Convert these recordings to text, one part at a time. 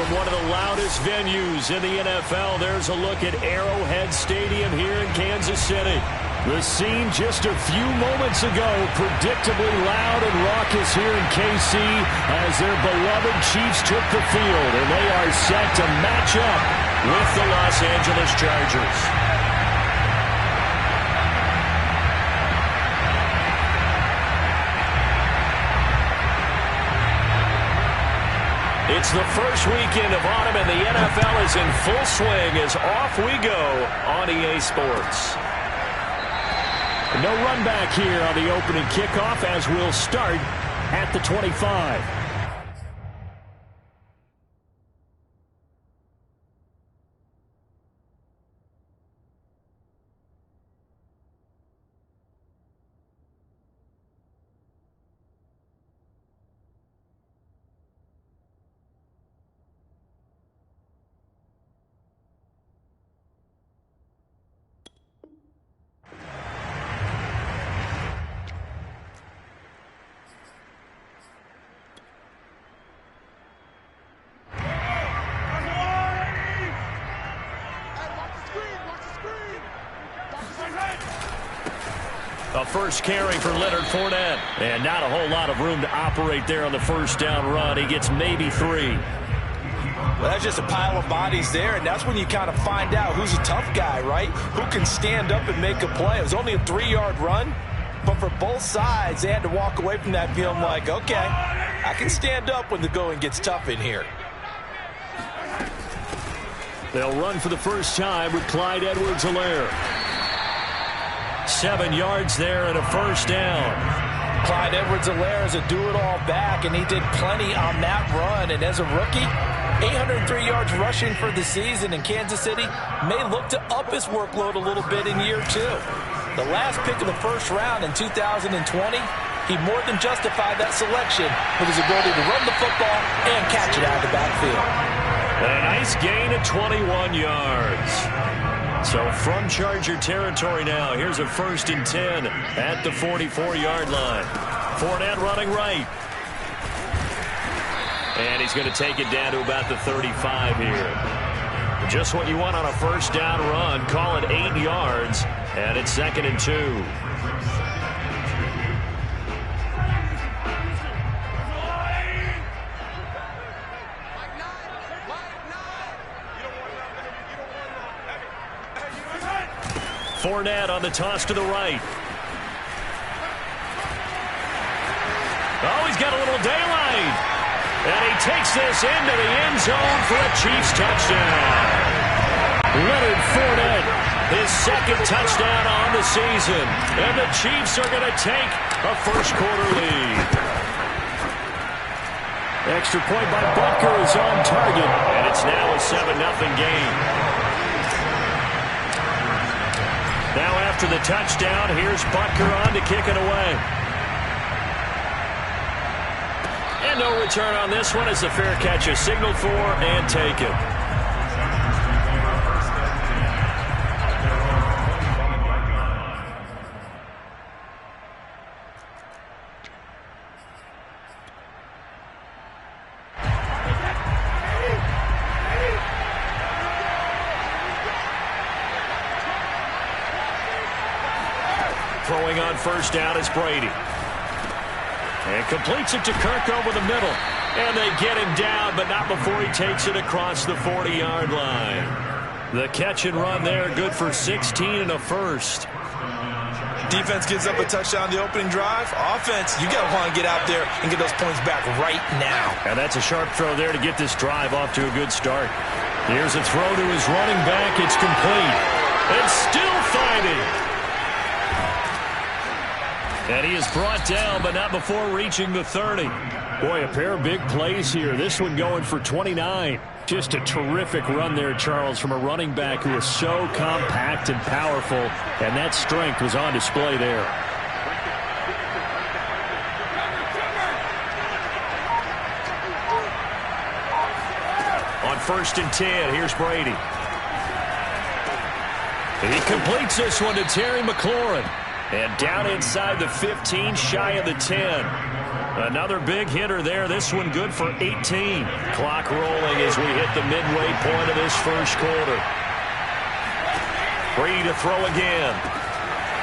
from one of the loudest venues in the NFL. There's a look at Arrowhead Stadium here in Kansas City. The scene just a few moments ago, predictably loud and raucous here in KC as their beloved Chiefs took the field, and they are set to match up with the Los Angeles Chargers. It's the first weekend of autumn, and the NFL is in full swing as off we go on EA Sports. No run back here on the opening kickoff as we'll start at the 25. A first carry for Leonard Fournette. And not a whole lot of room to operate there on the first down run. He gets maybe 3. Well, that's just a pile of bodies there, and that's when you kind of find out who's a tough guy, right? Who can stand up and make a play. It was only a 3-yard run, but for both sides, they had to walk away from that feeling like, okay, I can stand up when the going gets tough in here. They'll run for the first time with Clyde Edwards-Helaire. 7 yards there and a first down. Clyde Edwards-Helaire is a do-it-all back, and he did plenty on that run. And as a rookie, 803 yards rushing for the season, in Kansas City may look to up his workload a little bit in year 2. The last pick of the first round in 2020, he more than justified that selection with his ability to run the football and catch it out of the backfield. A nice gain of 21 yards. So from Charger territory now, here's a 1st and 10 at the 44-yard line. Fournette running right. And he's going to take it down to about the 35 here. Just what you want on a first down run. Call it 8 yards, and it's 2nd and 2. Fournette on the toss to the right. Oh, he's got a little daylight. And he takes this into the end zone for a Chiefs touchdown. Leonard Fournette, his 2nd touchdown on the season. And the Chiefs are going to take a first-quarter lead. Extra point by Butker is on target. And it's now a 7-0 game. Now after the touchdown, here's Butker on to kick it away. And no return on this one as the fair catch is signaled for and taken. Throwing on first down is Brady. And completes it to Kirk over the middle. And they get him down, but not before he takes it across the 40-yard line. The catch and run there, good for 16 and a first. Defense gives up a touchdown the opening drive. Offense, you got to want to get out there and get those points back right now. And that's a sharp throw there to get this drive off to a good start. Here's a throw to his running back. It's complete. And still fighting. And he is brought down, but not before reaching the 30. Boy, a pair of big plays here. This one going for 29. Just a terrific run there, Charles, from a running back who is so compact and powerful, and that strength was on display there. On 1st and 10, here's Brady. He completes this one to Terry McLaurin. And down inside the 15, shy of the 10. Another big hitter there. This one good for 18. Clock rolling as we hit the midway point of this first quarter. Free to throw again.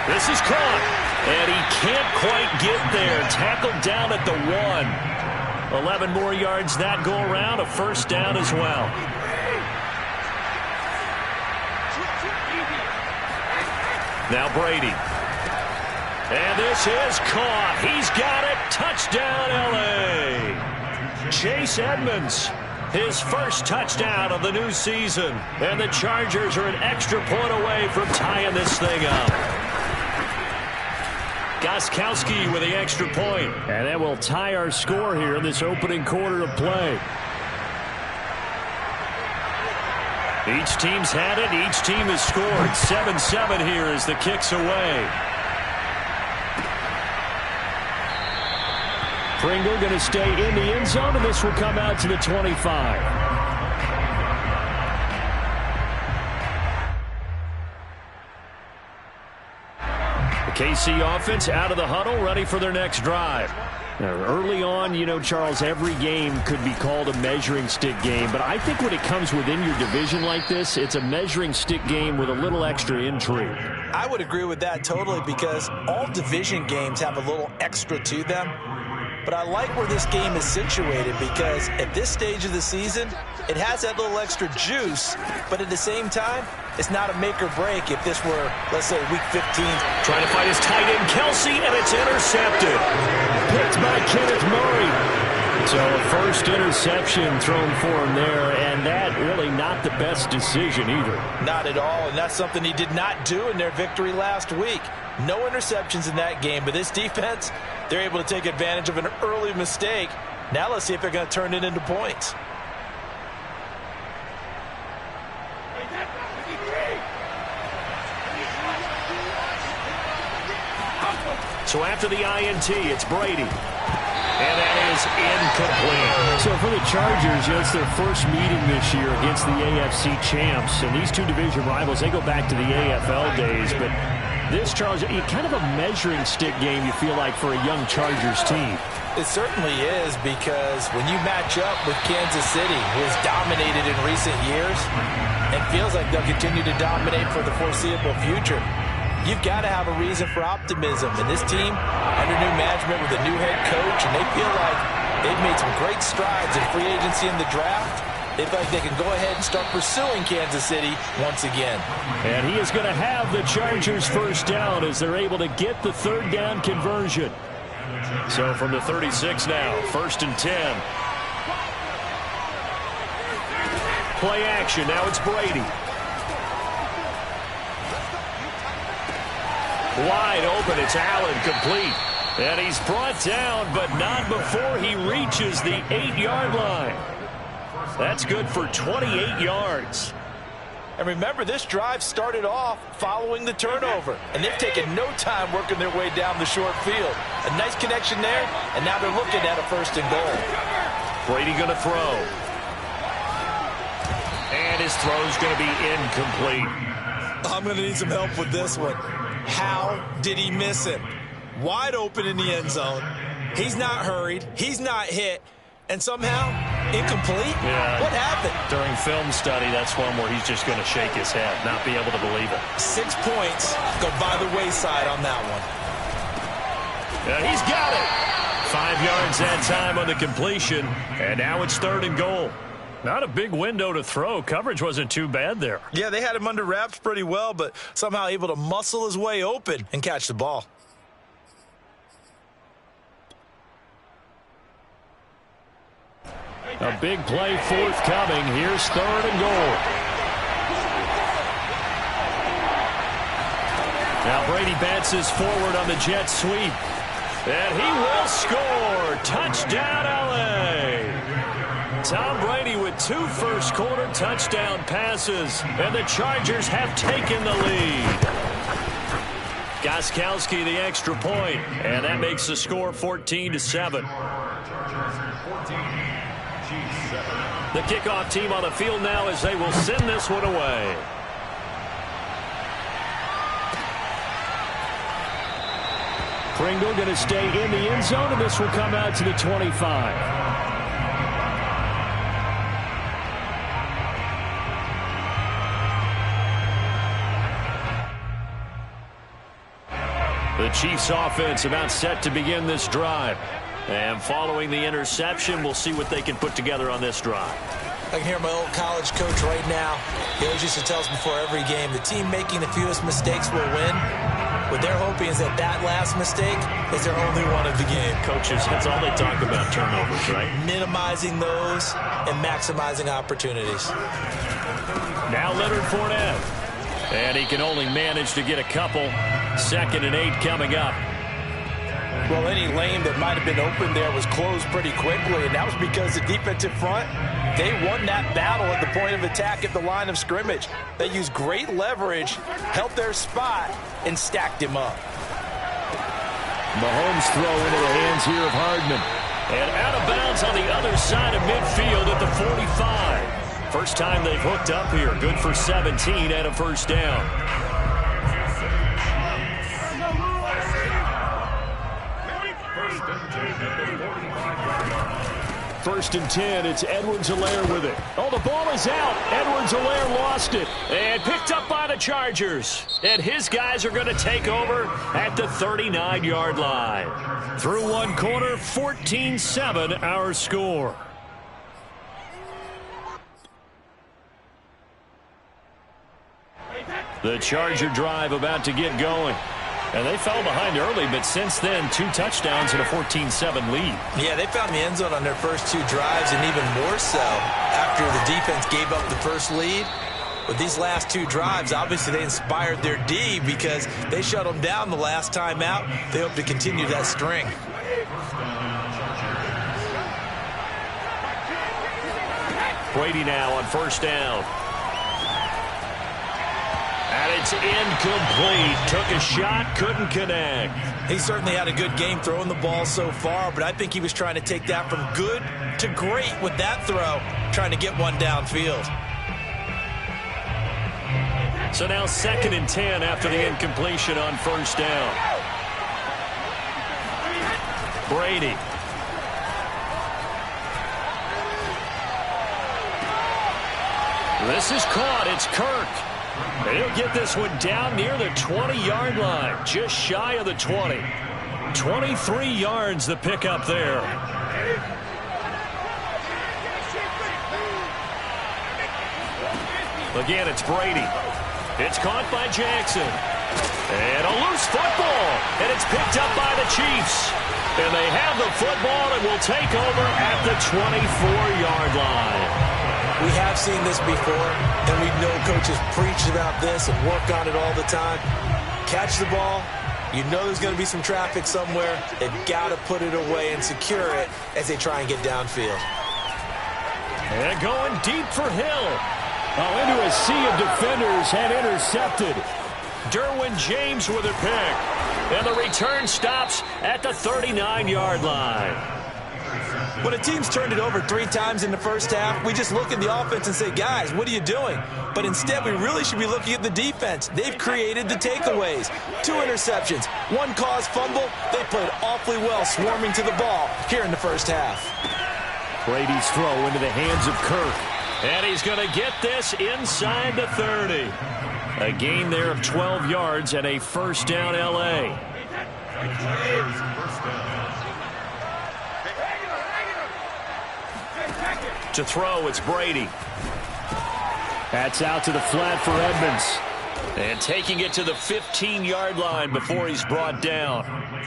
This is caught. And he can't quite get there. Tackled down at the 1. 11 more yards that go around. A first down as well. Now Brady. And this is caught. He's got it. Touchdown, L.A. Chase Edmonds, his first touchdown of the new season. And the Chargers are an extra point away from tying this thing up. Gostkowski with the extra point. And that will tie our score here in this opening quarter of play. Each team's had it. Each team has scored. 7-7 here as the kick's away. Pringle going to stay in the end zone, and this will come out to the 25. The KC offense out of the huddle, ready for their next drive. Now, early on, you know, Charles, every game could be called a measuring stick game, but I think when it comes within your division like this, it's a measuring stick game with a little extra intrigue. I would agree with that totally, because all division games have a little extra to them. But I like where this game is situated, because at this stage of the season, it has that little extra juice, but at the same time, it's not a make or break if this were, let's say, week 15. Trying to find his tight end, Kelsey, and it's intercepted. Picked by Kenneth Murray. So a first interception thrown for him there, and that really not the best decision either. Not at all, and that's something he did not do in their victory last week. No interceptions in that game, but this defense, they're able to take advantage of an early mistake. Now let's see if they're going to turn it into points. So after the INT, it's Brady. And that is incomplete. So for the Chargers, you know, it's their first meeting this year against the AFC champs. And these two division rivals, they go back to the AFL days. But this, Charles, kind of a measuring stick game, you feel like, for a young Chargers team. It certainly is, because when you match up with Kansas City, who has dominated in recent years, it feels like they'll continue to dominate for the foreseeable future. You've got to have a reason for optimism. And this team, under new management with a new head coach, and they feel like they've made some great strides in free agency in the draft. They feel like they can go ahead and start pursuing Kansas City once again. And he is going to have the Chargers first down as they're able to get the third down conversion. So from the 36 now, 1st and 10. Play action. Now it's Brady. Wide open. It's Allen, complete. And he's brought down, but not before he reaches the 8-yard line. That's good for 28 yards. And remember, this drive started off following the turnover. And they've taken no time working their way down the short field. A nice connection there, and now they're looking at a 1st and goal. Brady going to throw. And his throw's going to be incomplete. I'm going to need some help with this one. How did he miss it? Wide open in the end zone. He's not hurried. He's not hit. And somehow, incomplete? Yeah. What happened? During film study, that's one where he's just going to shake his head, not be able to believe it. 6 points go by the wayside on that one. Yeah, he's got it. 5 yards that time on the completion, and now it's 3rd and goal. Not a big window to throw. Coverage wasn't too bad there. Yeah, they had him under wraps pretty well, but somehow able to muscle his way open and catch the ball. A big play forthcoming. Here's 3rd and goal. Now Brady bounces forward on the jet sweep. And he will score. Touchdown, L.A. Tom Brady with 2 first-quarter touchdown passes. And the Chargers have taken the lead. Gostkowski the extra point. And that makes the score 14-7. The kickoff team on the field now as they will send this one away. Pringle going to stay in the end zone, and this will come out to the 25. The Chiefs offense about set to begin this drive. And following the interception, we'll see what they can put together on this drive. I can hear my old college coach right now. He always used to tell us before every game, the team making the fewest mistakes will win. What they're hoping is that last mistake is their only one of the game. Coaches, that's all they talk about, turnovers, right? Minimizing those and maximizing opportunities. Now Leonard Fournette. And he can only manage to get a couple. 2nd and 8 coming up. Well, any lane that might have been open there was closed pretty quickly, and that was because the defensive front, they won that battle at the point of attack at the line of scrimmage. They used great leverage, held their spot, and stacked him up. Mahomes throw into the hands here of Hardman. And out of bounds on the other side of midfield at the 45. First time they've hooked up here. Good for 17 and a first down. First and 10, it's Edwards-Helaire with it. Oh, the ball is out. Edwards-Helaire lost it and picked up by the Chargers. And his guys are going to take over at the 39-yard line. Through one quarter, 14-7 our score. The Charger drive about to get going. And they fell behind early, but since then, 2 touchdowns and a 14-7 lead. Yeah, they found the end zone on their first 2 drives, and even more so after the defense gave up the first lead. With these last 2 drives, obviously they inspired their D because they shut them down the last time out. They hope to continue that string. Brady now on first down. And it's incomplete. Took a shot, couldn't connect. He certainly had a good game throwing the ball so far, but I think he was trying to take that from good to great with that throw, trying to get one downfield. So now 2nd and 10 after the incompletion on first down. Brady. This is caught. It's Kirk. And he'll get this one down near the 20-yard line, just shy of the 20. 23 yards the pickup there. Again, it's Brady. It's caught by Jackson. And a loose football. And it's picked up by the Chiefs. And they have the football and will take over at the 24-yard line. We have seen this before, and we know coaches preach about this and work on it all the time. Catch the ball. You know there's going to be some traffic somewhere. They've got to put it away and secure it as they try and get downfield. And going deep for Hill. Oh, into a sea of defenders and intercepted. Derwin James with a pick. And the return stops at the 39-yard line. When a team's turned it over 3 times in the first half, we just look at the offense and say, guys, what are you doing? But instead, we really should be looking at the defense. They've created the takeaways. 2 interceptions, 1 caused fumble. They played awfully well swarming to the ball here in the first half. Brady's throw into the hands of Kirk. And he's going to get this inside the 30. A gain there of 12 yards and a first down L.A. To throw, it's Brady. That's out to the flat for Edmonds. And taking it to the 15-yard line before he's brought down.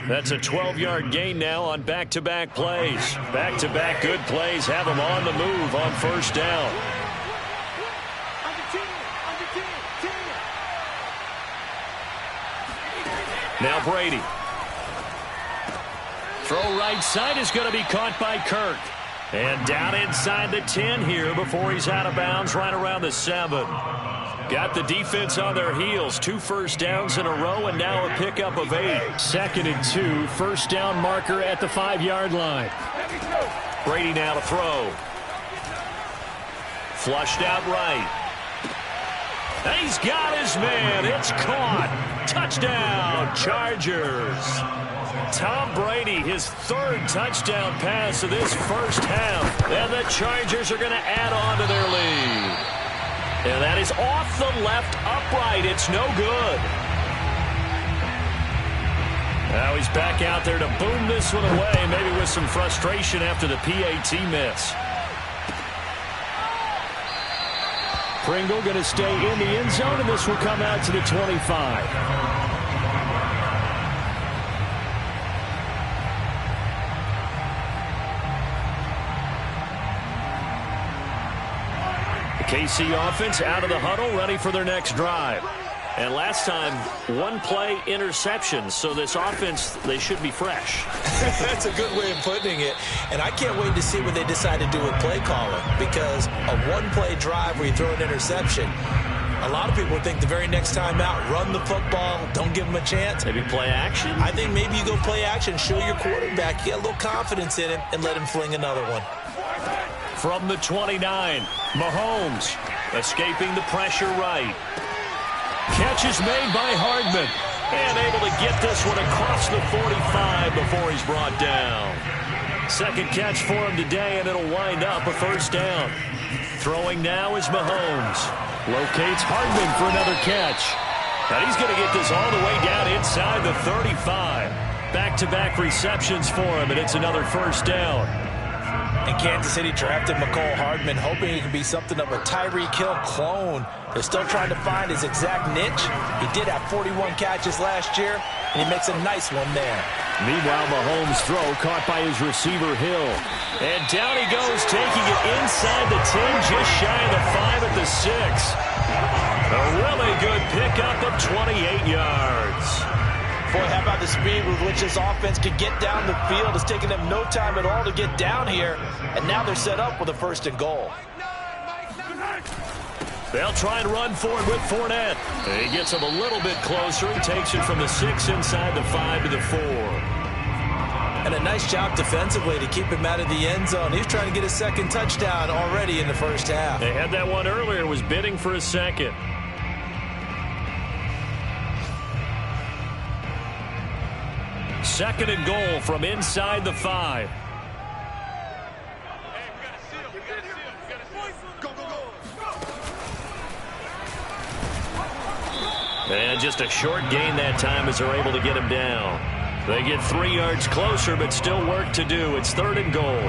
That's a 12-yard gain now on back-to-back plays. Back-to-back good plays have him on the move on first down. Now Brady. Throw right side is going to be caught by Kirk. And down inside the 10 here before he's out of bounds right around the 7. Got the defense on their heels. 2 first downs in a row and now a pickup of 8. 2nd and 2. First down marker at the 5-yard line. Brady now to throw. Flushed out right. And he's got his man. It's caught. Touchdown, Chargers. Tom Brady, his third touchdown pass of this first half. And the Chargers are going to add on to their lead. And that is off the left upright. It's no good. Now he's back out there to boom this one away, maybe with some frustration after the PAT miss. Pringle going to stay in the end zone, and this will come out to the 25. The KC offense out of the huddle, ready for their next drive. And last time, one-play interception, so this offense, they should be fresh. That's a good way of putting it. And I can't wait to see what they decide to do with play calling, because a one-play drive where you throw an interception, a lot of people think the very next time out, run the football, don't give them a chance. Maybe play action? I think maybe you go play action, show your quarterback, get a little confidence in him, and let him fling another one. From the 29, Mahomes escaping the pressure right. Catch is made by Hardman, and able to get this one across the 45 before he's brought down. Second catch for him today, and it'll wind up a first down. Throwing now is Mahomes. Locates Hardman for another catch. And he's going to get this all the way down inside the 35. Back-to-back receptions for him, and it's another first down. And Kansas City drafted McCole Hardman, hoping he could be something of a Tyreek Hill clone. They're still trying to find his exact niche. He did have 41 catches last year, and he makes a nice one there. Meanwhile, Mahomes' throw caught by his receiver, Hill. And down he goes, taking it inside the 10, just shy of the 5 at the 6. A really good pickup of 28 yards. Boy, how about the speed with which this offense could get down the field? It's taken them no time at all to get down here, and now they're set up with a first and goal. They'll try and run for it with Fournette. He gets him a little bit closer. He takes it from the 6 inside the 5 to the 4. And a nice job defensively to keep him out of the end zone. He's trying to get a second touchdown already in the first half. They had that one earlier, was bidding for a second. Second and goal from inside the 5. And just a short gain that time as they're able to get him down. They get 3 yards closer, but still work to do. It's third and goal.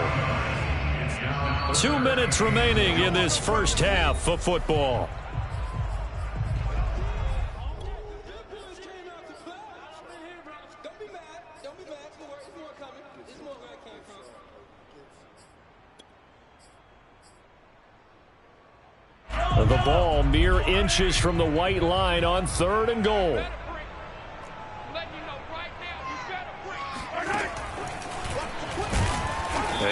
2 minutes remaining in this first half of football. The ball mere inches from the white line on third and goal.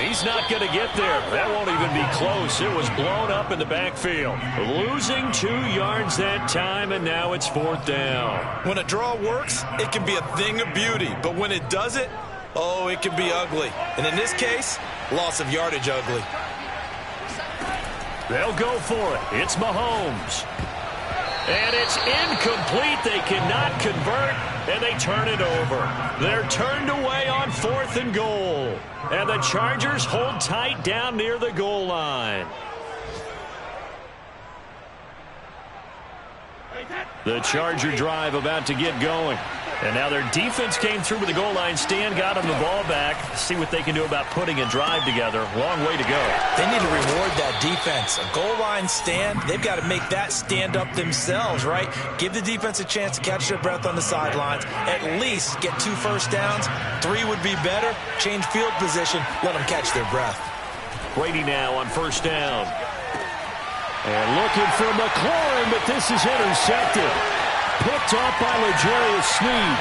He's not going to get there. That won't even be close. It was blown up in the backfield. Losing 2 yards that time, and now it's fourth down. When a draw works, it can be a thing of beauty. But when it doesn't, oh, it can be ugly. And in this case, loss of yardage ugly. They'll go for it. It's Mahomes. And it's incomplete. They cannot convert, and they turn it over. They're turned away on fourth and goal. And the Chargers hold tight down near the goal line. The Charger drive about to get going. And now their defense came through with the goal line stand, got them the ball back. See what they can do about putting a drive together. Long way to go. They need to reward that defense. A goal line stand, they've got to make that stand up themselves, right? Give the defense a chance to catch their breath on the sidelines. At least get 2 first downs. 3 would be better. Change field position. Let them catch their breath. Brady now on first down. And looking for McLaurin, but this is intercepted. Picked off by L'Jarius Sneed.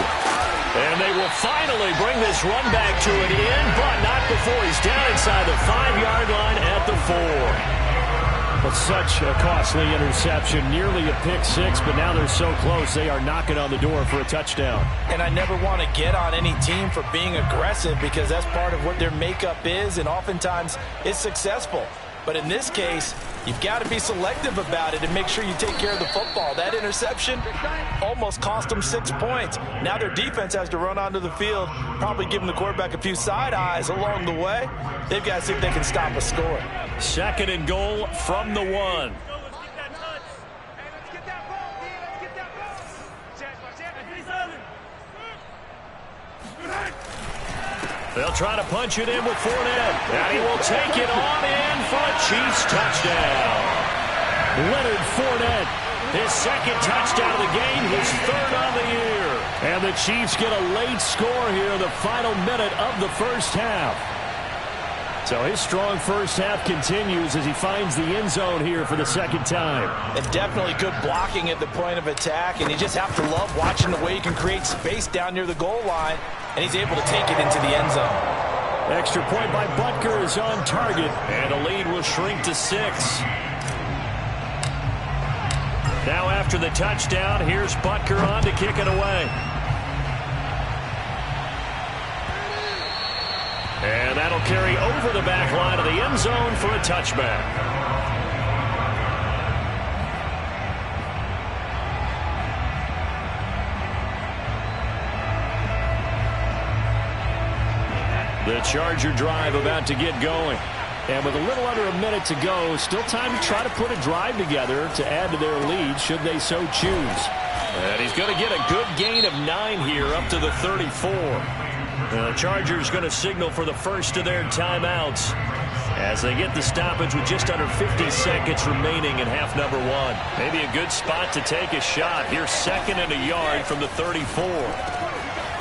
And they will finally bring this run back to an end, but not before he's down inside the 5-yard line at the 4. But such a costly interception, nearly a pick 6, but now they're so close they are knocking on the door for a touchdown. And I never want to get on any team for being aggressive because that's part of what their makeup is, and oftentimes it's successful. But in this case, You've got to be selective about it and make sure you take care of the football. That interception almost cost them 6 points. Now their defense has to run onto the field, probably giving the quarterback a few side eyes along the way. They've got to see if they can stop a score. 2nd and goal from the 1. They'll try to punch it in with Fournette. And he will take it on in for a Chiefs touchdown. Leonard Fournette, his 2nd touchdown of the game, his 3rd on the year. And the Chiefs get a late score here in the final minute of the first half. So his strong first half continues as he finds the end zone here for the 2nd time. And definitely good blocking at the point of attack, and you just have to love watching the way he can create space down near the goal line, and he's able to take it into the end zone. Extra point by Butker is on target, and the lead will shrink to 6. Now after the touchdown, here's Butker on to kick it away. And that'll carry over the back line of the end zone for a touchback. The Charger drive about to get going. And with a little under a minute to go, still time to try to put a drive together to add to their lead should they so choose. And he's going to get a good gain of 9 here up to the 34. The Chargers going to signal for the first of their timeouts as they get the stoppage with just under 50 seconds remaining in half number 1. Maybe a good spot to take a shot. Here's 2nd and a yard from the 34.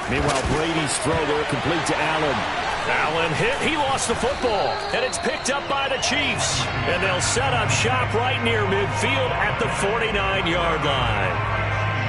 Meanwhile, Brady's throw there complete to Allen. Allen hit. He lost the football. And it's picked up by the Chiefs. And they'll set up shop right near midfield at the 49-yard line.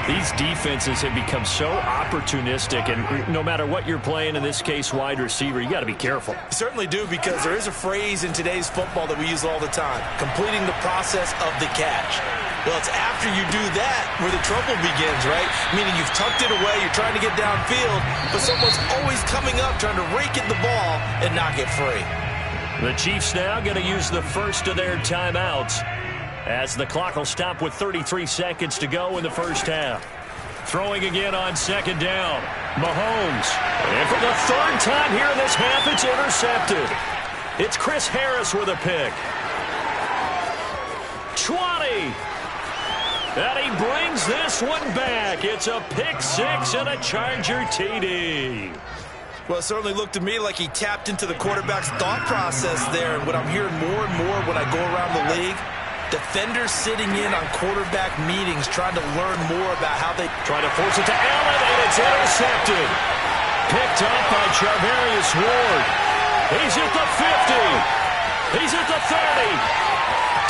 These defenses have become so opportunistic, and no matter what you're playing, in this case wide receiver, you got to be careful. You certainly do, because there is a phrase in today's football that we use all the time: completing the process of the catch. Well, it's after you do that where the trouble begins, right? Meaning you've tucked it away, you're trying to get downfield, but someone's always coming up trying to rake at the ball and not get free. The Chiefs now going to use the first of their timeouts, as the clock will stop with 33 seconds to go in the first half. Throwing again on 2nd down. Mahomes. And for the 3rd time here in this half, it's intercepted. It's Chris Harris with a pick. 20. And he brings this one back. It's a pick 6 and a Charger TD. Well, it certainly looked to me like he tapped into the quarterback's thought process there. And what I'm hearing more and more when I go around the league, defenders sitting in on quarterback meetings trying to learn more about how they try to force it to Allen, and it's intercepted. Picked up by Charvarius Ward. He's at the 50. He's at the 30.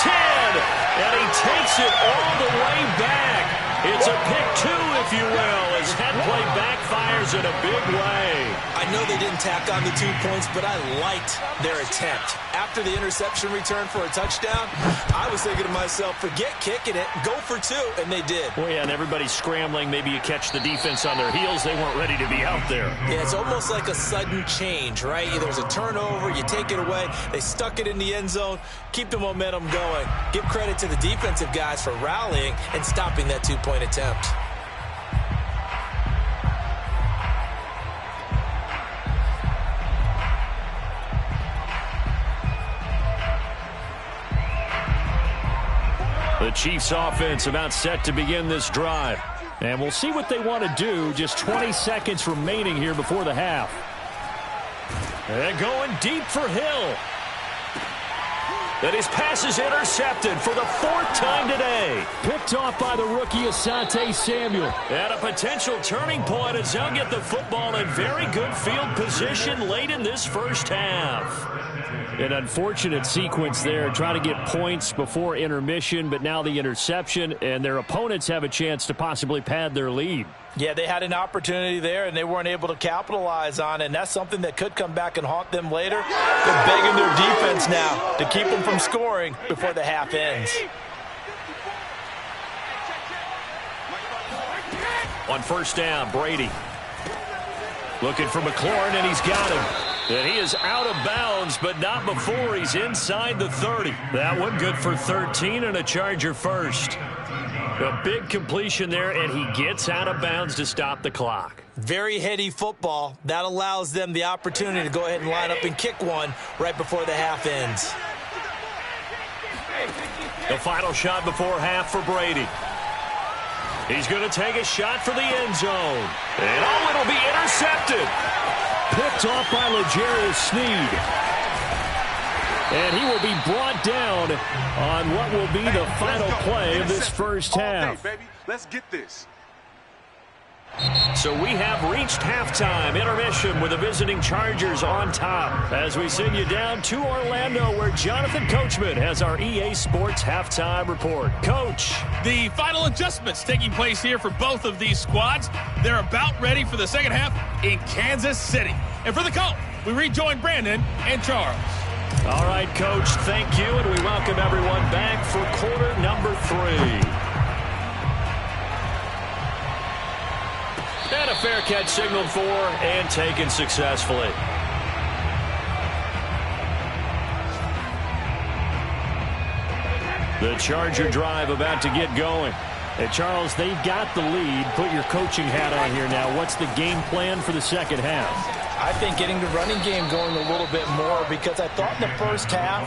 10. And he takes it all the way back. It's a pick 2, if you will, as head play backfires in a big way. I know they didn't tack on the 2 points, but I liked their attempt. After the interception return for a touchdown, I was thinking to myself, forget kicking it, go for 2, and they did. Well, yeah, and everybody's scrambling. Maybe you catch the defense on their heels. They weren't ready to be out there. Yeah, it's almost like a sudden change, right? There's a turnover, you take it away, they stuck it in the end zone, keep the momentum going. Give credit to the defensive guys for rallying and stopping that 2-point attempt. The Chiefs offense about set to begin this drive. And we'll see what they want to do. Just 20 seconds remaining here before the half. And going deep for Hill. And his pass is intercepted for the 4th time today. Picked off by the rookie Asante Samuel. And a potential turning point as they'll get the football in very good field position late in this first half. An unfortunate sequence there, trying to get points before intermission, but now the interception, and their opponents have a chance to possibly pad their lead. Yeah, they had an opportunity there, and they weren't able to capitalize on it, and that's something that could come back and haunt them later. They're begging their defense now to keep them from scoring before the half ends. On 1st down, Brady. Looking for McLaurin, and he's got him. And he is out of bounds, but not before he's inside the 30. That one good for 13 and a Charger first. A big completion there, and he gets out of bounds to stop the clock. Very heady football. That allows them the opportunity to go ahead and line up and kick one right before the half ends. The final shot before half for Brady. He's going to take a shot for the end zone. And oh, it'll be intercepted. Picked off by L'Jarius Sneed. And he will be brought down on what will be the final play of this first half. Baby, let's get this. So we have reached halftime intermission with the visiting Chargers on top as we send you down to Orlando where Jonathan Coachman has our EA Sports halftime report. Coach. The final adjustments taking place here for both of these squads. They're about ready for the second half in Kansas City. And for the call, we rejoin Brandon and Charles. All right, Coach, thank you, and we welcome everyone back for quarter number 3. And a fair catch signaled for and taken successfully. The Charger drive about to get going. Hey, Charles, they've got the lead. Put your coaching hat on here now. What's the game plan for the second half? I think getting the running game going a little bit more because I thought in the first half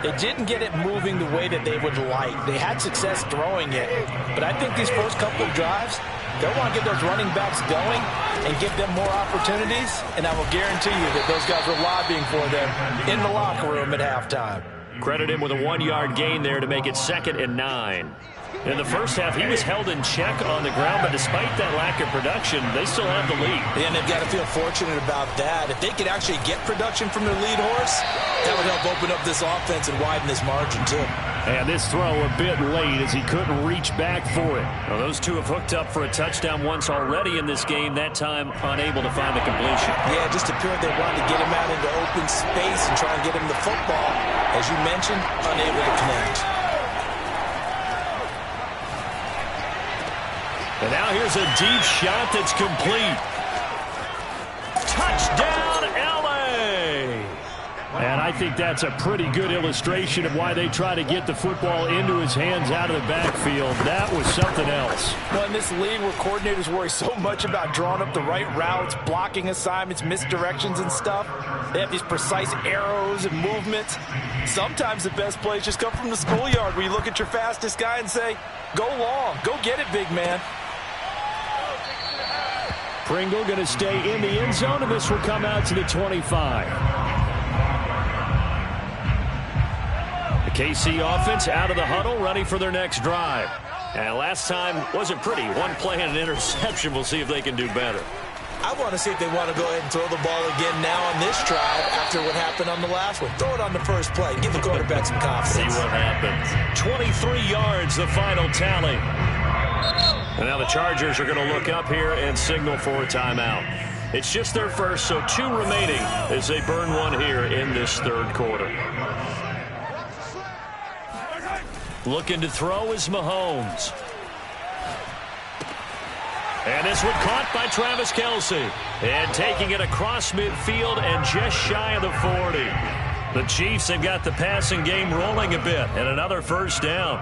they didn't get it moving the way that they would like. They had success throwing it, but I think these first couple of drives, they'll want to get those running backs going and give them more opportunities, and I will guarantee you that those guys were lobbying for them in the locker room at halftime. Credit him with a 1-yard gain there to make it 2nd and 9. In the first half, he was held in check on the ground, but despite that lack of production, they still have the lead. And they've got to feel fortunate about that. If they could actually get production from their lead horse, that would help open up this offense and widen this margin, too. And this throw a bit late as he couldn't reach back for it. Well, those two have hooked up for a touchdown once already in this game, that time unable to find the completion. Yeah, just appeared they wanted to get him out into open space and try and get him the football. As you mentioned, unable to connect. And now here's a deep shot that's complete. Touchdown, L.A. And I think that's a pretty good illustration of why they try to get the football into his hands out of the backfield. That was something else. Well, in this league where coordinators worry so much about drawing up the right routes, blocking assignments, misdirections and stuff, they have these precise arrows and movements. Sometimes the best plays just come from the schoolyard where you look at your fastest guy and say, go long, go get it, big man. Pringle going to stay in the end zone, and this will come out to the 25. The KC offense out of the huddle, ready for their next drive. And last time wasn't pretty. One play and an interception. We'll see if they can do better. I want to see if they want to go ahead and throw the ball again now on this drive after what happened on the last one. Throw it on the first play. Give the quarterback some confidence. See what happens. 23 yards, the final tally. And now the Chargers are going to look up here and signal for a timeout. It's just their first, so 2 remaining as they burn one here in this third quarter. Looking to throw is Mahomes. And this one caught by Travis Kelce. And taking it across midfield and just shy of the 40. The Chiefs have got the passing game rolling a bit. And another first down.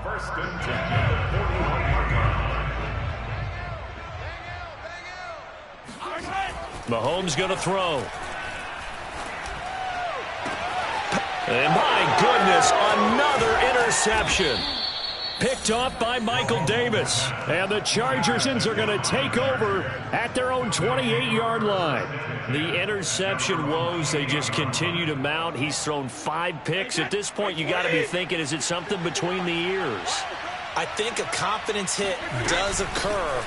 First and 10. Mahomes going to throw. And my goodness, another interception. Picked off by Michael Davis. And the Chargers are going to take over at their own 28-yard line. The interception woes, they just continue to mount. He's thrown 5 picks. At this point, you got to be thinking, is it something between the ears? I think a confidence hit does occur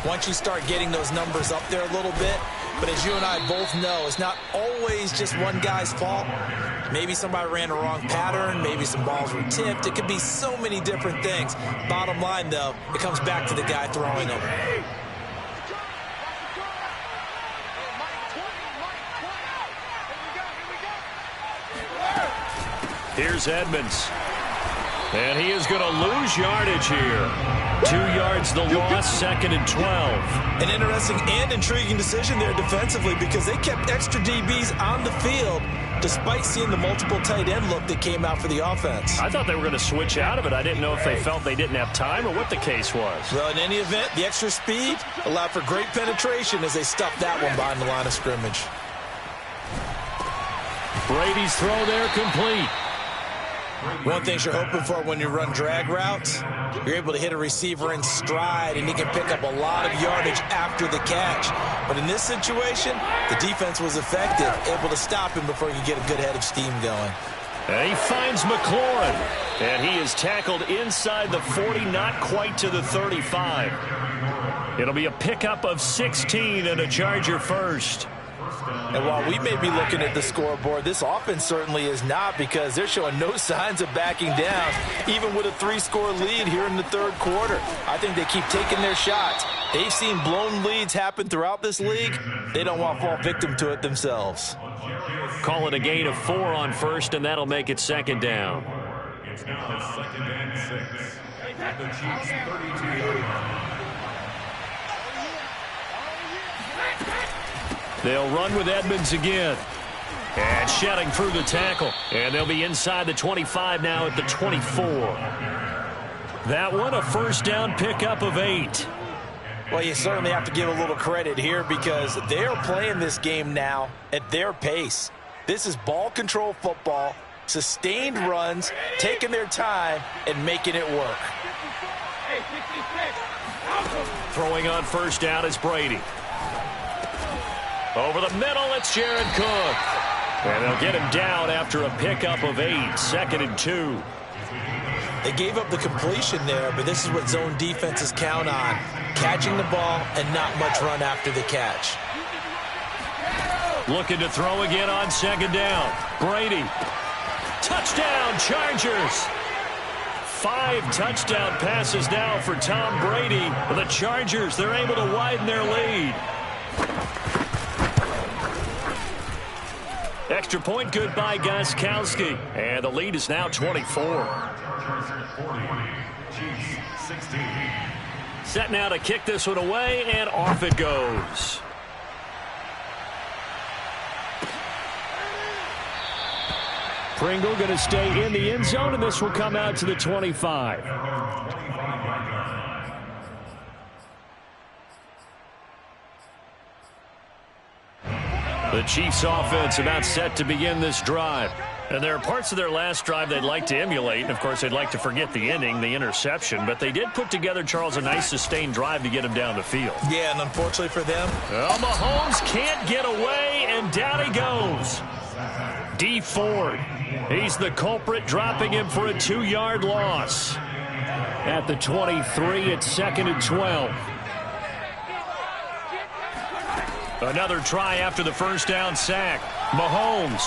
once you start getting those numbers up there a little bit. But as you and I both know, it's not always just one guy's fault. Maybe somebody ran a wrong pattern. Maybe some balls were tipped. It could be so many different things. Bottom line, though, it comes back to the guy throwing them. Here's Edmonds. And he is going to lose yardage here. 2 yards the loss, 2nd and 12. An interesting and intriguing decision there defensively because they kept extra DBs on the field despite seeing the multiple tight end look that came out for the offense. I thought they were going to switch out of it. I didn't know if they felt they didn't have time or what the case was. Well, in any event, the extra speed allowed for great penetration as they stuffed that one behind the line of scrimmage. Brady's throw there complete. One thing you're hoping for when you run drag routes, you're able to hit a receiver in stride, and he can pick up a lot of yardage after the catch. But in this situation, the defense was effective, able to stop him before he could get a good head of steam going. And he finds McLaurin, and he is tackled inside the 40, not quite to the 35. It'll be a pickup of 16 and a Charger first. And while we may be looking at the scoreboard, this offense certainly is not because they're showing no signs of backing down, even with a 3-score lead here in the third quarter. I think they keep taking their shots. They've seen blown leads happen throughout this league. They don't want to fall victim to it themselves. Call it a gain of 4 on first, and that'll make it 2nd down. It's now 2nd and 6 at the Chiefs' 32-yard line. They'll run with Edmonds again. And shedding through the tackle. And they'll be inside the 25 now at the 24. That one, a first down pickup of 8. Well, you certainly have to give a little credit here because they're playing this game now at their pace. This is ball control football, sustained runs, taking their time, and making it work. Throwing on first down is Brady. Over the middle, it's Jared Cook. And they'll get him down after a pickup of 8, 2nd and 2. They gave up the completion there, but this is what zone defenses count on. Catching the ball and not much run after the catch. Looking to throw again on 2nd down. Brady. Touchdown, Chargers. 5 touchdown passes now for Tom Brady. The Chargers, they're able to widen their lead. Extra point good by Gostkowski. And the lead is now 24. Set now to kick this one away, and off it goes. Pringle going to stay in the end zone, and this will come out to the 25. The Chiefs offense about set to begin this drive. And there are parts of their last drive they'd like to emulate. And, of course, they'd like to forget the inning, the interception. But they did put together, Charles, a nice sustained drive to get him down the field. Yeah, and unfortunately for them. Well, Mahomes can't get away, and down he goes. D. Ford. He's the culprit, dropping him for a 2-yard loss. At the 23, it's 2nd and 12. Another try after the first down sack. Mahomes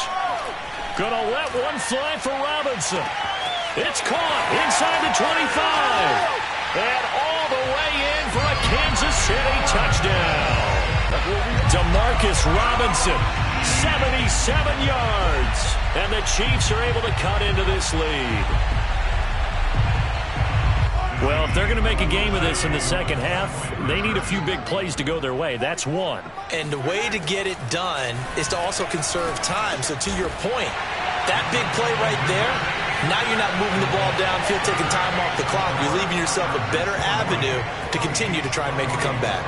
gonna let one fly for Robinson. It's caught inside the 25. And all the way in for a Kansas City touchdown. Demarcus Robinson, 77 yards. And the Chiefs are able to cut into this lead. Well, if they're going to make a game of this in the second half, they need a few big plays to go their way. That's one. And the way to get it done is to also conserve time. So to your point, that big play right there, now you're not moving the ball downfield, taking time off the clock. You're leaving yourself a better avenue to continue to try and make a comeback.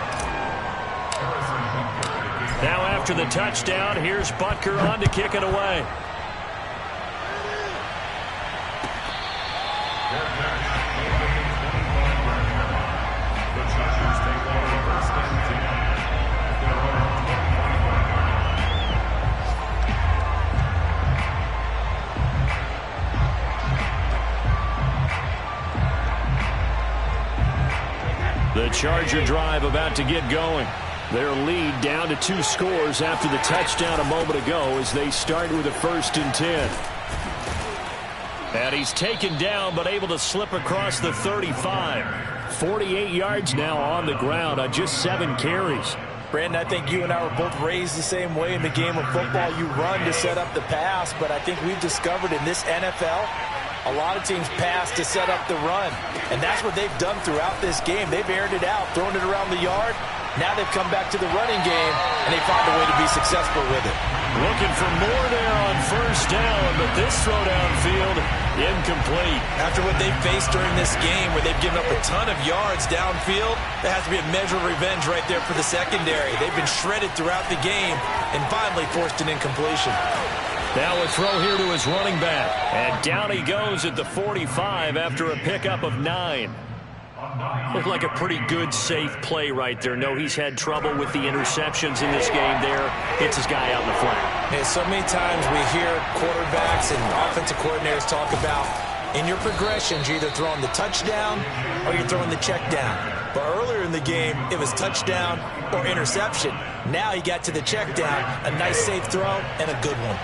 Now after the touchdown, here's Butker on to kick it away. The Charger drive about to get going. Their lead down to 2 scores after the touchdown a moment ago as they start with a 1st and 10. And he's taken down but able to slip across the 35. 48 yards now on the ground on just 7 carries. Brandon, I think you and I were both raised the same way in the game of football. You run to set up the pass, but I think we've discovered in this NFL, A lot of teams pass to set up the run, and that's what they've done throughout this game. They've aired it out, thrown it around the yard. Now they've come back to the running game, and they found a way to be successful with it. Looking for more there on first down, but this throw downfield, incomplete. After what they've faced during this game, where they've given up a ton of yards downfield, there has to be a measure of revenge right there for the secondary. They've been shredded throughout the game and finally forced an incompletion. Now a throw here to his running back. And down he goes at the 45 after a pickup of 9. Looked like a pretty good, safe play right there. No, he's had trouble with the interceptions in this game there. Hits his guy out in the flat. And so many times we hear quarterbacks and offensive coordinators talk about, in your progressions, you're either throwing the touchdown or you're throwing the check down. But earlier in the game, it was touchdown or interception. Now he got to the check down, a nice safe throw, and a good one.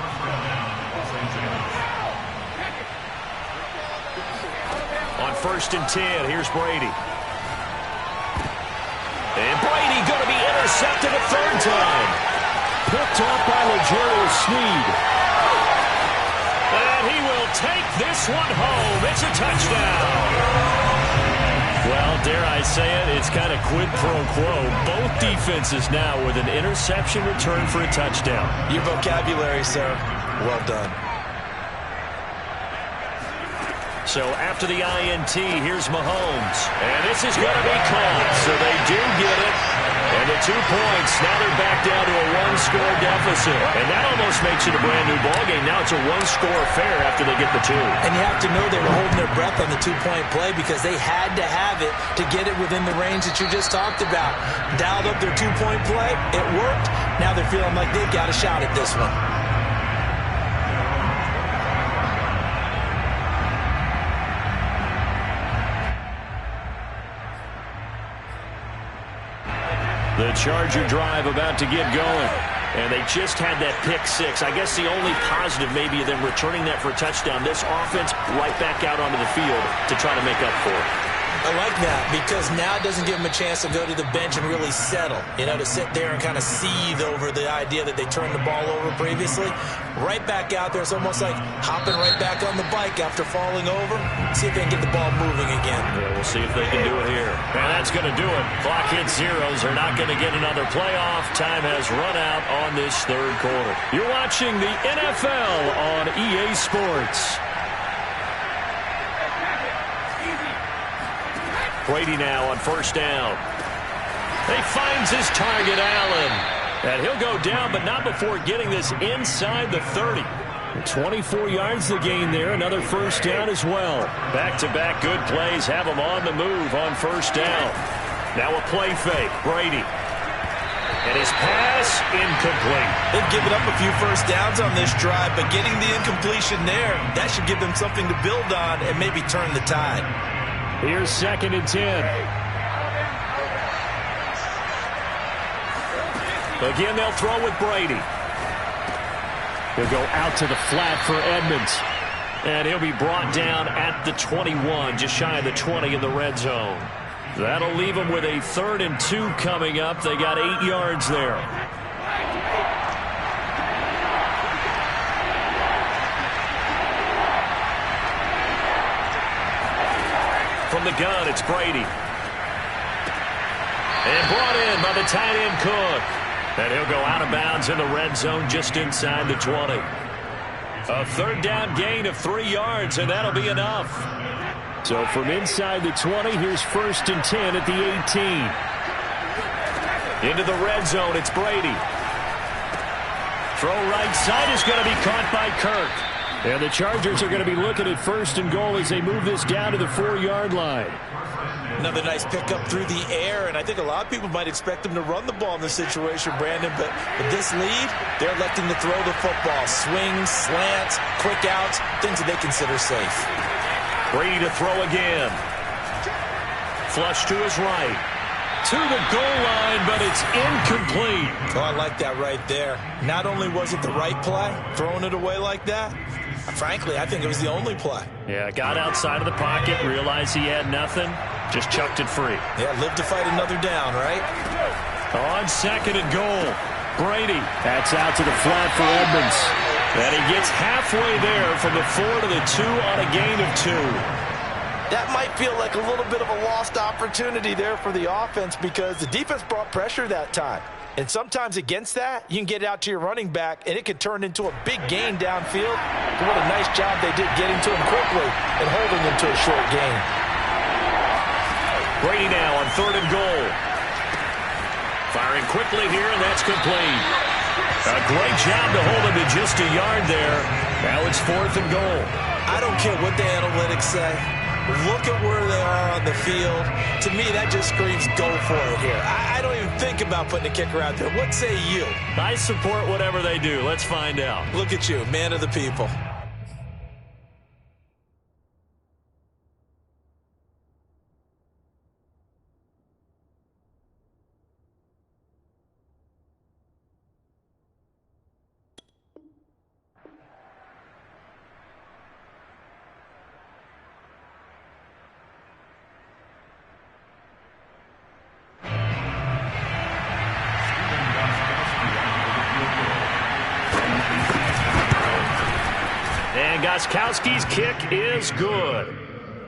On 1st and 10, here's Brady. And Brady going to be intercepted a third time. Picked off by L'Jarius Sneed. And he will take this one home. It's a touchdown. Well, dare I say it, it's kind of quid pro quo. Both defenses now with an interception return for a touchdown. Your vocabulary, sir. Well done. So after the INT, here's Mahomes. And this is going to be caught. So they do get it. And the 2 points, now they're back down to a one-score deficit. And that almost makes it a brand-new ballgame. Now it's a one-score affair after they get the 2. And you have to know they were holding their breath on the 2-point play because they had to have it to get it within the range that you just talked about. Dialed up their 2-point play. It worked. Now they're feeling like they've got a shot at this one. The Charger drive about to get going. And they just had that pick 6. I guess the only positive maybe of them returning that for a touchdown. This offense right back out onto the field to try to make up for it. I like that because now it doesn't give them a chance to go to the bench and really settle. You know, to sit there and kind of seethe over the idea that they turned the ball over previously. Right back out there. It's almost like hopping right back on the bike after falling over. See if they can get the ball moving again. Yeah, we'll see if they can do it here. And that's going to do it. Clock hits zeros. They're not going to get another playoff. Time has run out on this third quarter. You're watching the NFL on EA Sports. Brady now on first down. He finds his target, Allen. And he'll go down, but not before getting this inside the 30. 24 yards the gain there. Another first down as well. Back-to-back good plays have him on the move on first down. Now a play fake. Brady. And his pass incomplete. They've given up a few first downs on this drive, but getting the incompletion there, that should give them something to build on and maybe turn the tide. Here's 2nd and 10. Again, they'll throw with Brady. He'll go out to the flat for Edmonds. And he'll be brought down at the 21, just shy of the 20 in the red zone. That'll leave them with a 3rd and 2 coming up. They got 8 yards there. From the gun, it's Brady. And brought in by the tight end Cook. And he'll go out of bounds in the red zone just inside the 20. A 3rd down gain of 3 yards, and that'll be enough. So from inside the 20, here's 1st and 10 at the 18. Into the red zone, it's Brady. Throw right side is going to be caught by Kirk. And the Chargers are going to be looking at 1st and goal as they move this down to the 4-yard line. Another nice pickup through the air, and I think a lot of people might expect them to run the ball in this situation, Brandon, but with this lead, they're electing to throw the football. Swings, slants, quick outs, things that they consider safe. Brady to throw again. Flush to his right. To the goal line, but it's incomplete. Oh, I like that right there. Not only was it the right play, throwing it away like that, frankly, I think it was the only play. Yeah, got outside of the pocket, realized he had nothing, just chucked it free. Yeah, live to fight another down, right? On 2nd and goal, Brady. That's out to the flat for Edmonds. And he gets halfway there from the 4 to the 2 on a gain of 2. That might feel like a little bit of a lost opportunity there for the offense because the defense brought pressure that time. And sometimes against that, you can get it out to your running back, and it could turn into a big gain downfield. But what a nice job they did getting to him quickly and holding him to a short gain. Brady now on 3rd and goal. Firing quickly here, and that's complete. A great job to hold him to just a yard there. Now it's 4th and goal. I don't care what the analytics say. Look at where they are on the field. To me, that just screams go for it here. I don't even think about putting a kicker out there. What say you? I support whatever they do. Let's find out. Look at you, man of the people. And Gostkowski's kick is good.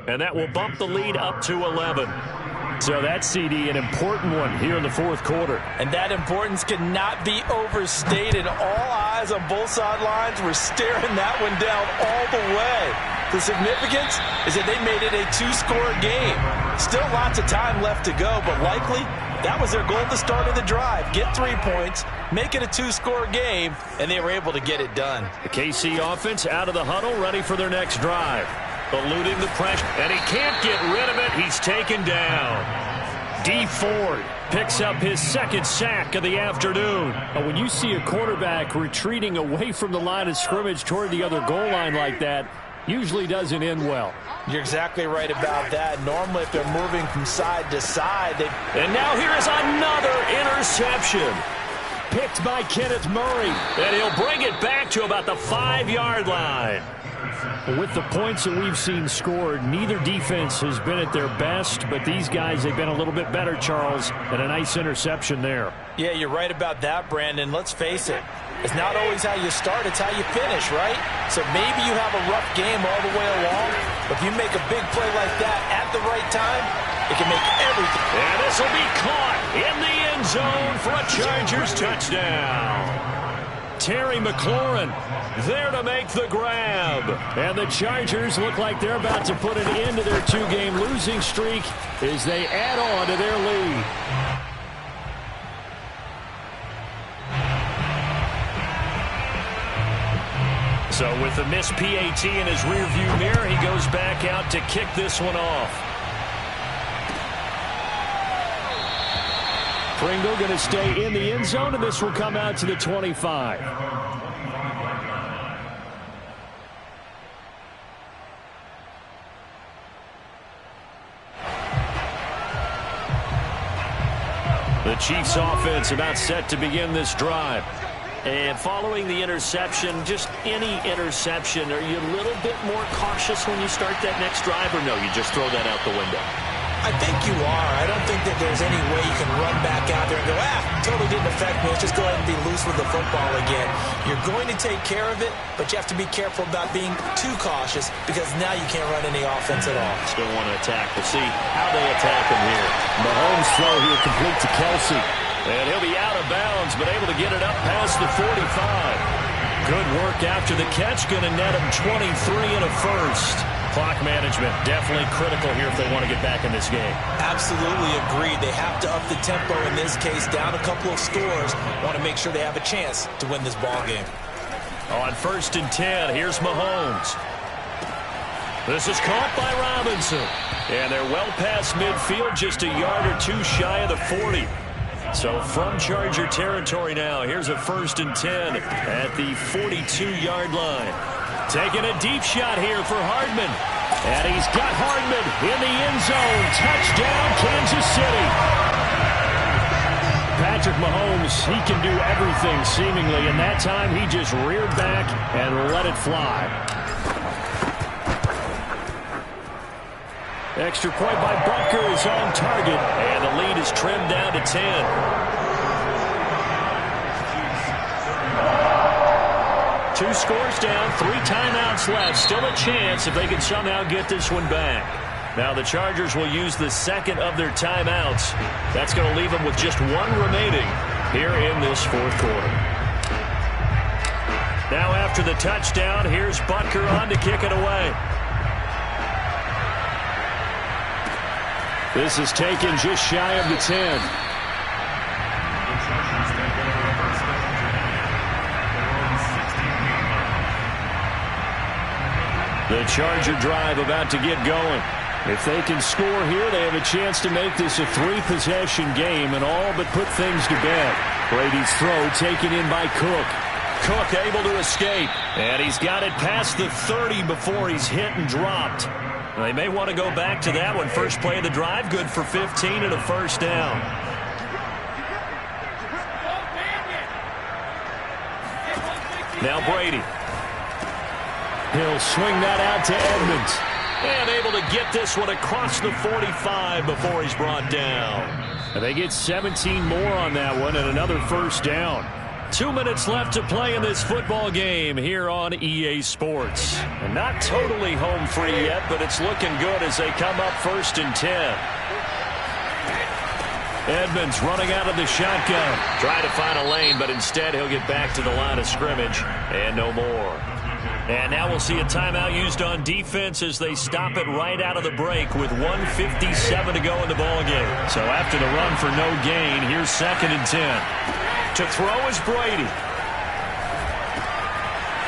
And that will bump the lead up to 11. So that CD, an important one here in the 4th quarter. And that importance cannot be overstated. All eyes on both sidelines were staring that one down all the way. The significance is that they made it a 2-score game. Still lots of time left to go, but likely that was their goal at the start of the drive. Get 3 points, make it a 2-score game, and they were able to get it done. The KC offense out of the huddle, ready for their next drive. Eluding the pressure, and he can't get rid of it. He's taken down. D. Ford picks up his 2nd sack of the afternoon. When you see a quarterback retreating away from the line of scrimmage toward the other goal line like that, usually doesn't end well. You're exactly right about that. Normally, if they're moving from side to side, they... And now here is another interception. Picked by Kenneth Murray. And he'll bring it back to about the 5-yard line. With the points that we've seen scored, neither defense has been at their best, but these guys, they've been a little bit better, Charles, and a nice interception there. Yeah, you're right about that, Brandon. Let's face it. It's not always how you start, it's how you finish, right? So maybe you have a rough game all the way along, but if you make a big play like that at the right time, it can make everything. And this will be caught in the end zone for a Chargers touchdown. Terry McLaurin there to make the grab. And the Chargers look like they're about to put an end to their 2-game losing streak as they add on to their lead. So with the missed PAT in his rearview mirror, he goes back out to kick this one off. Pringle going to stay in the end zone, and this will come out to the 25. The Chiefs offense about set to begin this drive. And following the interception, just any interception, are you a little bit more cautious when you start that next drive, or no, you just throw that out the window? I think you are. I don't think that there's any way you can run back out there and go, totally didn't affect me. Let's just go ahead and be loose with the football again. You're going to take care of it, but you have to be careful about being too cautious because now you can't run any offense at all. Still want to attack. We'll see how they attack him here. Mahomes throw here complete to Kelsey. And he'll be out of bounds, but able to get it up past the 45. Good work after the catch. Going to net him 23 and a first. Clock management definitely critical here if they want to get back in this game. Absolutely agreed. They have to up the tempo in this case, down a couple of scores. Want to make sure they have a chance to win this ball game. On 1st and 10, here's Mahomes. This is caught by Robinson. And they're well past midfield, just a yard or two shy of the 40. So from Charger territory now, here's a 1st and 10 at the 42-yard line. Taking a deep shot here for Hardman. And he's got Hardman in the end zone. Touchdown, Kansas City. Patrick Mahomes, he can do everything seemingly, and that time he just reared back and let it fly. Extra point by Butker is on target, and the lead is trimmed down to 10. 2 scores down, 3 timeouts left. Still a chance if they can somehow get this one back. Now the Chargers will use the second of their timeouts. That's going to leave them with just 1 remaining here in this 4th quarter. Now after the touchdown, here's Butker on to kick it away. This is taken just shy of the 10. The Charger drive about to get going. If they can score here, they have a chance to make this a 3-possession game and all but put things to bed. Brady's throw taken in by Cook. Cook able to escape. And he's got it past the 30 before he's hit and dropped. They may want to go back to that one. First play of the drive, good for 15 and a first down. Now Brady. He'll swing that out to Edmonds. And able to get this one across the 45 before he's brought down. And they get 17 more on that one and another first down. 2 minutes left to play in this football game here on EA Sports. And not totally home free yet, but it's looking good as they come up 1st and 10. Edmonds running out of the shotgun. Try to find a lane, but instead he'll get back to the line of scrimmage and no more. And now we'll see a timeout used on defense as they stop it right out of the break with 1:57 to go in the ballgame. So after the run for no gain, here's 2nd and 10. To throw is Brady.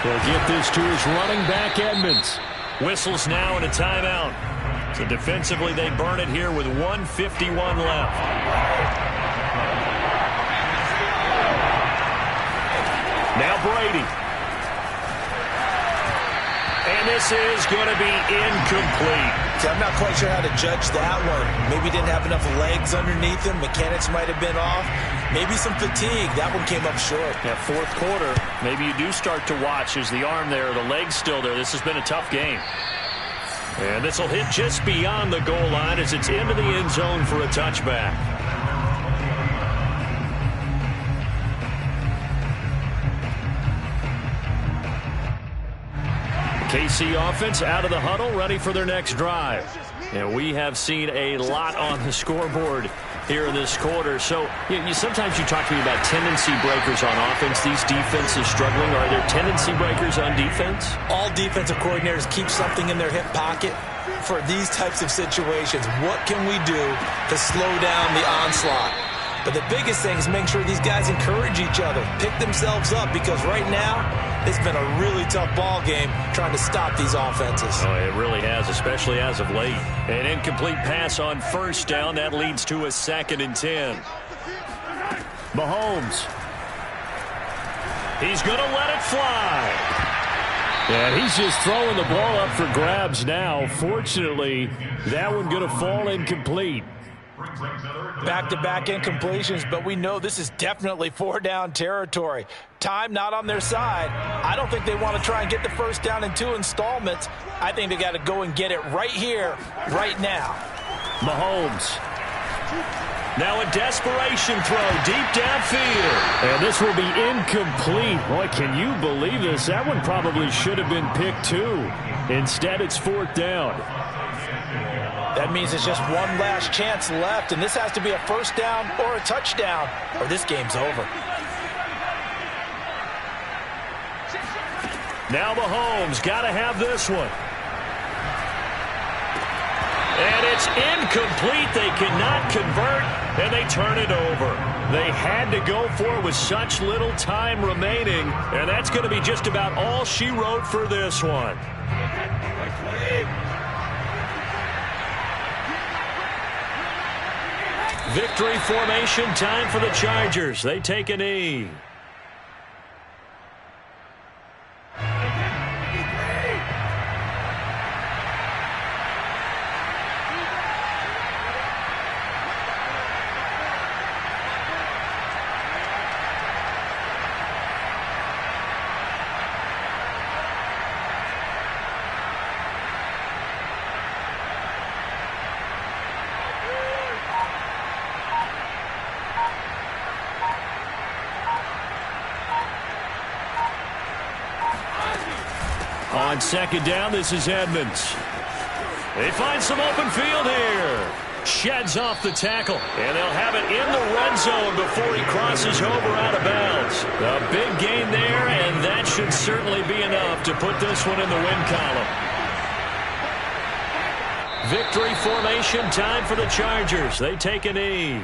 He'll get this to his running back, Edmonds. Whistles now and a timeout. So defensively, they burn it here with 1:51 left. Now Brady. And this is going to be incomplete. See, I'm not quite sure how to judge that one. Maybe didn't have enough legs underneath him. Mechanics might have been off. Maybe some fatigue. That one came up short. Yeah, 4th quarter, maybe you do start to watch as the arm there, the leg's still there. This has been a tough game. And this will hit just beyond the goal line as it's into the end zone for a touchback. KC offense out of the huddle, ready for their next drive. And we have seen a lot on the scoreboard here in this quarter. So sometimes you talk to me about tendency breakers on offense. These defenses struggling. Are there tendency breakers on defense? All defensive coordinators keep something in their hip pocket for these types of situations. What can we do to slow down the onslaught? But the biggest thing is make sure these guys encourage each other, pick themselves up, because right now it's been a really tough ball game trying to stop these offenses. Oh, it really has, especially as of late. An incomplete pass on 1st down. That leads to a 2nd and 10. Mahomes. He's going to let it fly. And he's just throwing the ball up for grabs now. Fortunately, that one going to fall incomplete. Back-to-back incompletions, but we know this is definitely 4-down territory. Time not on their side. I don't think they want to try and get the first down in 2 installments. I think they got to go and get it right here, right now. Mahomes. Now a desperation throw deep downfield. And this will be incomplete. Boy, can you believe this? That one probably should have been picked too. Instead, it's 4th down. That means it's just one last chance left, and this has to be a first down or a touchdown, or this game's over. Now Mahomes got to have this one. And it's incomplete. They cannot convert, and they turn it over. They had to go for it with such little time remaining, and that's going to be just about all she wrote for this one. Victory formation time for the Chargers. They take a knee. On second down, this is Edmonds. They find some open field here. Sheds off the tackle, and they'll have it in the red zone before he crosses over out of bounds. A big gain there, and that should certainly be enough to put this one in the win column. Victory formation time for the Chargers. They take a knee.